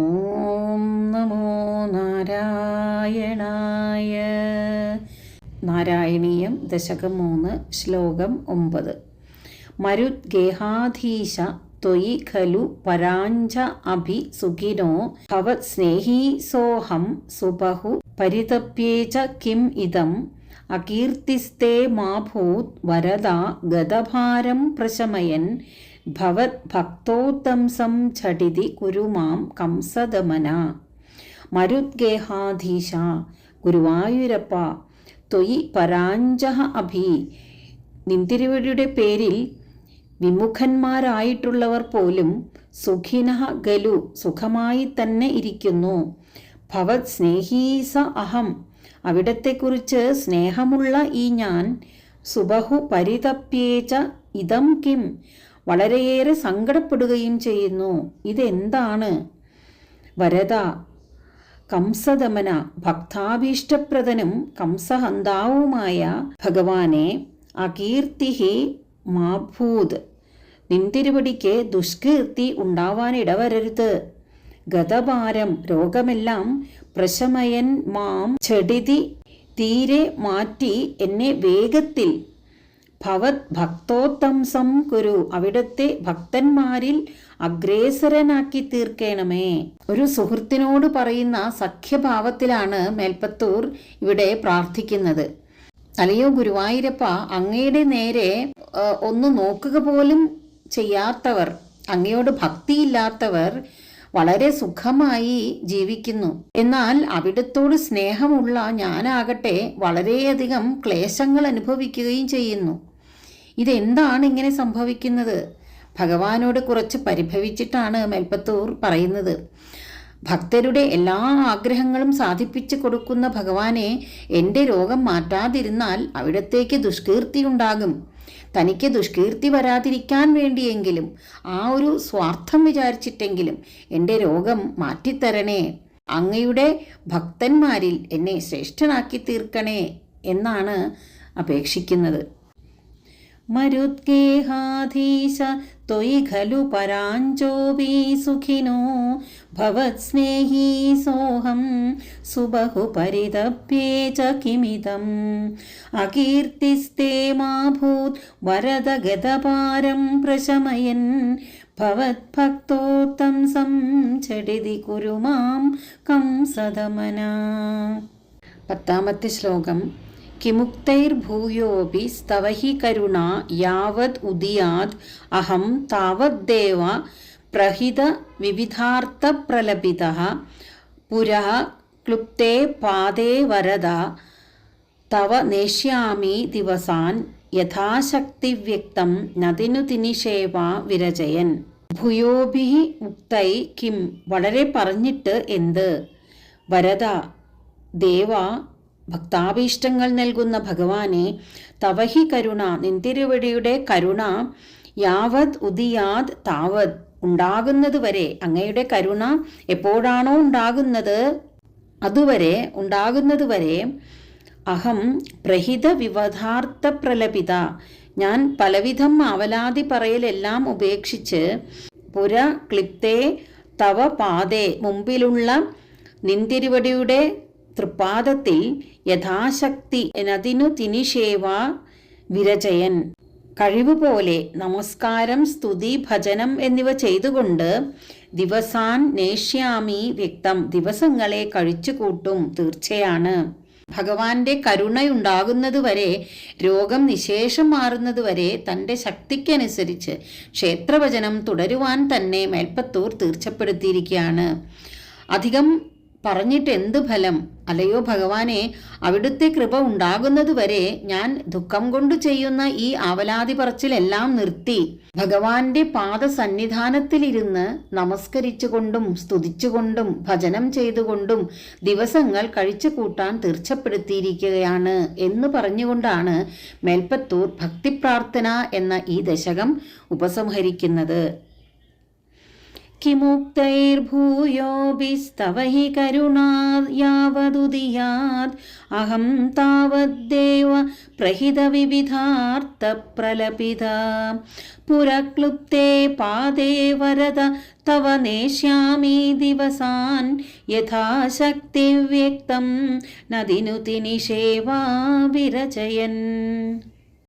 ഓം നമോ നാരായണായ. നാരായണീയം ദശകം 3 ശ്ലോകം 9. മരുദ്ഗേഹാധീശ ത്വയി ഖലു പരാഞ്ച അഭി സുഖിനോ ഭവത് സ്നേഹീ സോഹം സുബഹു പരിതപ്യേച കിം ഇദം അകീർത്തിസ്തേ മാഭൂത് വരദാ ഗതഭാരം പ്രശമയൻ ഭവത് ഭക്തോത്തംസം ഝടിതി കുരുമാം കംസദമന. മരുദ്ഗേഹാധീശ ഗുരുവായൂരപ്പ ത്വയി പരാഞ്ചഹ അഭി, നിന്തിരുവടിയുടെ പേരിൽ വിമുഖന്മാരായിട്ടുള്ളവർ പോലും സുഖിനഃ ഗലു സുഖമായി തന്നെ ഇരിക്കുന്നു. ഭവത് സ്നേഹീസ അഹം, അവിടത്തെക്കുറിച്ച് സ്നേഹമുള്ള ഈ ഞാൻ, സുബഹു പരിതപ്യേച ഇദം കിം, വളരെയേറെ സങ്കടപ്പെടുകയും ചെയ്യുന്നു. ഇതെന്താണ്? വരദ കംസദമന, ഭക്താഭീഷ്ടപ്രദനും കംസഹന്താവുമായ ഭഗവാനെ, അകീർത്തിഹി മാഭൂത്, നിന്തിരുവടിക്ക് ദുഷ്കീർത്തി ഉണ്ടാവാനിടവരരുത്. ഗതഭാരം, രോഗമെല്ലാം പ്രശമയൻ മാം ഝടിതി, തീരെ മാറ്റി എന്നെ വേഗത്തിൽ, ഭവത് ഭക്തോത്തംസം കുരു, അവിടുത്തെ ഭക്തന്മാരിൽ അഗ്രേസരനാക്കി തീർക്കണമേ. ഒരു സുഹൃത്തിനോട് പറയുന്ന സഖ്യഭാവത്തിലാണ് മേൽപ്പത്തൂർ ഇവിടെ പ്രാർത്ഥിക്കുന്നത്. അല്ലയോ ഗുരുവായൂരപ്പ, അങ്ങയുടെ നേരെ ഒന്ന് നോക്കുക പോലും ചെയ്യാത്തവർ, അങ്ങയോട് ഭക്തിയില്ലാത്തവർ വളരെ സുഖമായി ജീവിക്കുന്നു. എന്നാൽ അവിടത്തോട് സ്നേഹമുള്ള ഞാനാകട്ടെ വളരെയധികം ക്ലേശങ്ങൾ അനുഭവിക്കുകയും ചെയ്യുന്നു. ഇതെന്താണ് ഇങ്ങനെ സംഭവിക്കുന്നത്? ഭഗവാനോട് കുറച്ച് പരിഭവിച്ചിട്ടാണ് മേൽപ്പത്തൂർ പറയുന്നത്. ഭക്തരുടെ എല്ലാ ആഗ്രഹങ്ങളും സാധിപ്പിച്ചു കൊടുക്കുന്ന ഭഗവാനെ, എൻ്റെ രോഗം മാറ്റാതിരുന്നാൽ അവിടത്തേക്ക് ദുഷ്കീർത്തി ഉണ്ടാകും. തനിക്ക് ദുഷ്കീർത്തി വരാതിരിക്കാൻ വേണ്ടിയെങ്കിലും, ആ ഒരു സ്വാർത്ഥം വിചാരിച്ചിട്ടെങ്കിലും എൻ്റെ രോഗം മാറ്റിത്തരണേ, അങ്ങയുടെ ഭക്തന്മാരിൽ എന്നെ ശ്രേഷ്ഠനാക്കി തീർക്കണേ എന്നാണ് അപേക്ഷിക്കുന്നത്. മരുദ്ഗേഹാധീശ ത്വയി ഖലു പരാഞ്ചോപി സുഖിനോ ഭവത് സ്നേഹീ സോഹം സുബഹു പരിതപ്യേച കിമിദം അകീർത്തിസ്തേ മാഭൂത് വരദ ഗതഭാരം പ്രശമയൻ ഭവത് ഭക്തോത്തംസം ഝടിതി കുരുമാം കംസദമന. 10ാമത്തെ ശ്ലോകം. കിമുക്തൈർഭൂയോപി സ്തവഹി കരുണ യാവത് ഉദിയാത് അഹം താവദ്ദേവ പ്രഹിത വിവിധാർത്ഥ പ്രലപിതഃ പുരഃ ക്ലുപ്തേ പാദേ വരദ തവ നേഷ്യാമി ദിവസാൻ യഥാശക്തി വ്യക്തം നദിനുതിനിഷേവ വിരചയൻ. ഭൂയോഭി ഉക്തൈ കിം, വളരെ പറഞ്ഞിട്ട് എന്ത്? വരദ ദേവ, ഭക്താഭീഷ്ടങ്ങൾ നൽകുന്ന ഭഗവാനെ, തവഹി കരുണ, നിന്തിരുവടിയുടെ കരുണ, യാവത് ഉദിയാത് താവത്, ഉണ്ടാകുന്നത് വരെ, അങ്ങയുടെ കരുണ എപ്പോഴാണോ ഉണ്ടാകുന്നത് അതുവരെ, ഉണ്ടാകുന്നത് വരെ, അഹം പ്രഹിത വിവധാർത്ഥ പ്രലപിത, ഞാൻ പലവിധം ആവലാതി പറയലെല്ലാം ഉപേക്ഷിച്ച്, പുര ക്ലിപ്തേ തവ പാദേ, മുമ്പിലുള്ള നിന്തിരുവടിയുടെ തൃപ്പാദത്തിൽ യഥാശക്തി നദിനു തിനിഷേവ വിരചയൻ, കഴിവുപോലെ നമസ്കാരം, സ്തുതി, ഭജനം എന്നിവ ചെയ്തുകൊണ്ട് ദിവസാൻ നേഷ്യാമി വ്യക്തം, ദിവസങ്ങളെ കഴിച്ചുകൂട്ടും, തീർച്ചയാണ്. ഭഗവാന്റെ കരുണയുണ്ടാകുന്നതുവരെ, രോഗം നിശേഷം മാറുന്നതുവരെ തൻ്റെ ശക്തിക്കനുസരിച്ച് ക്ഷേത്രഭജനം തുടരുവാൻ തന്നെ മേൽപ്പത്തൂർ തീർച്ചപ്പെടുത്തിയിരിക്കുകയാണ്. അധികം പറഞ്ഞിട്ട് എന്ത് ഫലം? അല്ലയോ ഭഗവാനെ, അവിടുത്തെ കൃപ ഉണ്ടാകുന്നതുവരെ ഞാൻ ദുഃഖം കൊണ്ട് ചെയ്യുന്ന ഈ ആവലാതി പറച്ചിലെല്ലാം നിർത്തി ഭഗവാന്റെ പാദസന്നിധാനത്തിലിരുന്ന് നമസ്കരിച്ചുകൊണ്ടും സ്തുതിച്ചുകൊണ്ടും ഭജനം ചെയ്തുകൊണ്ടും ദിവസങ്ങൾ കഴിച്ചു കൂട്ടാൻ തീർച്ചപ്പെടുത്തിയിരിക്കുകയാണ് എന്ന് പറഞ്ഞുകൊണ്ടാണ് മേൽപ്പത്തൂർ ഭക്തിപ്രാർത്ഥന എന്ന ഈ ദശകം ഉപസംഹരിക്കുന്നത്. കിമുക്തൈർഭൂയോപി സ്തവഹി കരുണാ യാവദുദിയാത് അഹം താവദ്ദേവ പ്രഹിത വിവിധാർത്ഥ പ്രലപിത पुरक्लुप्ते पादे वरद तव नेष्यामि दिवसान् यथाशक्तिव्यक्तं न दिनुति निषेवा विरचयन्.